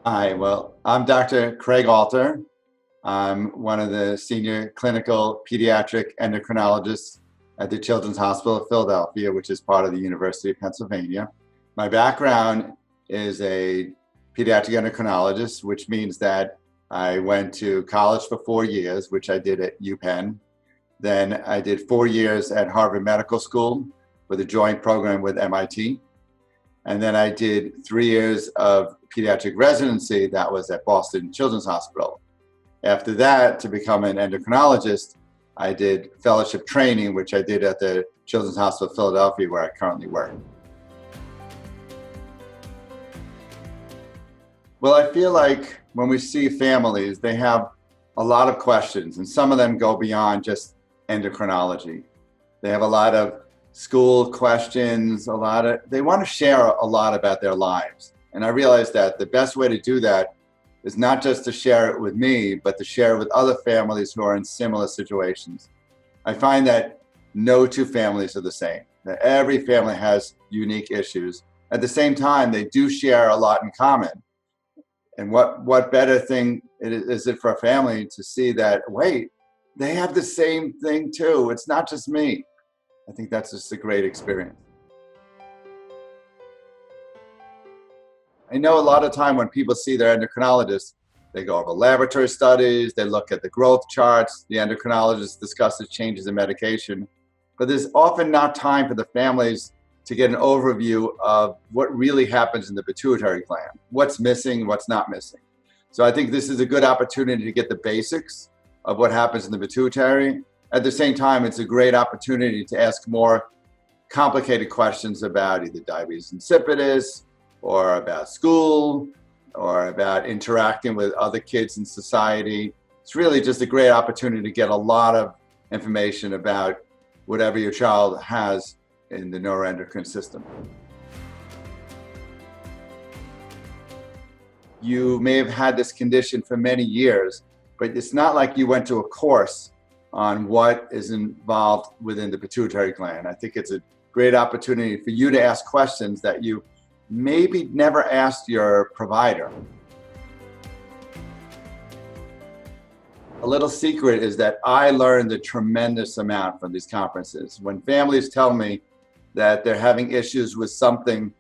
Hi, well, I'm Dr. Craig Alter. I'm one of the senior clinical pediatric endocrinologists at the Children's Hospital of Philadelphia, which is part of the University of Pennsylvania. My background is a pediatric endocrinologist, which means that I went to college for 4 years, which I did at UPenn. Then I did 4 years at Harvard Medical School with a joint program with MIT. And then I did 3 years of pediatric residency that was at Boston Children's Hospital. After that, to become an endocrinologist, I did fellowship training, which I did at the Children's Hospital of Philadelphia, where I currently work. Well, I feel like when we see families, they have a lot of questions, and some of them go beyond just endocrinology. They have a lot of school questions, they want to share a lot about their lives. And I realized that the best way to do that is not just to share it with me, but to share it with other families who are in similar situations. I find that no two families are the same, that every family has unique issues. At the same time, they do share a lot in common. And what better thing is it for a family to see that, wait, they have the same thing too. It's not just me. I think that's just a great experience. I know a lot of time when people see their endocrinologist, they go over laboratory studies, they look at the growth charts, the endocrinologist discusses changes in medication, but there's often not time for the families to get an overview of what really happens in the pituitary gland, what's missing, what's not missing. So I think this is a good opportunity to get the basics of what happens in the pituitary. At the same time, it's a great opportunity to ask more complicated questions about either diabetes insipidus, or about school, or about interacting with other kids in society. It's really just a great opportunity to get a lot of information about whatever your child has in the neuroendocrine system. You may have had this condition for many years, but it's not like you went to a course on what is involved within the pituitary gland. I think it's a great opportunity for you to ask questions that you maybe never asked your provider. A little secret is that I learned a tremendous amount from these conferences. When families tell me that they're having issues with something,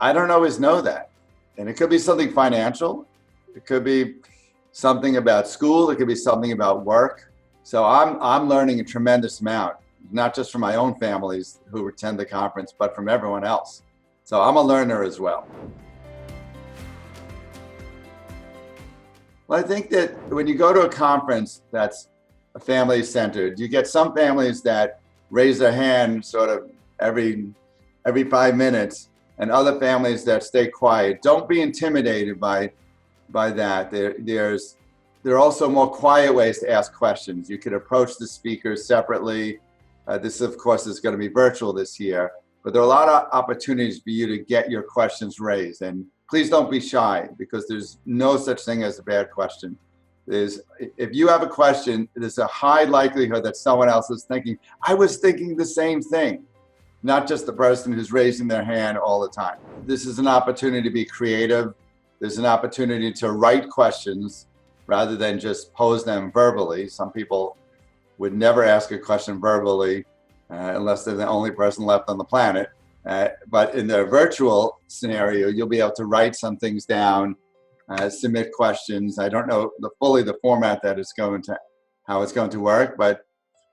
I don't always know that. And it could be something financial, it could be something about school, it could be something about work. So I'm learning a tremendous amount, not just from my own families who attend the conference, but from everyone else. So I'm a learner as well. Well, I think that when you go to a conference that's family-centered, you get some families that raise their hand sort of every 5 minutes, and other families that stay quiet. Don't be intimidated by that. There are also more quiet ways to ask questions. You could approach the speakers separately. This, of course, is going to be virtual this year. But there are a lot of opportunities for you to get your questions raised. And please don't be shy, because there's no such thing as a bad question. If you have a question, there's a high likelihood that someone else is thinking, I was thinking the same thing, not just the person who's raising their hand all the time. This is an opportunity to be creative. There's an opportunity to write questions rather than just pose them verbally. Some people would never ask a question verbally, unless they're the only person left on the planet. But in the virtual scenario, you'll be able to write some things down, submit questions. I don't know the format that it's how it's going to work, but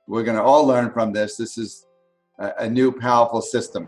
we're going to all learn from this. This is a new powerful system.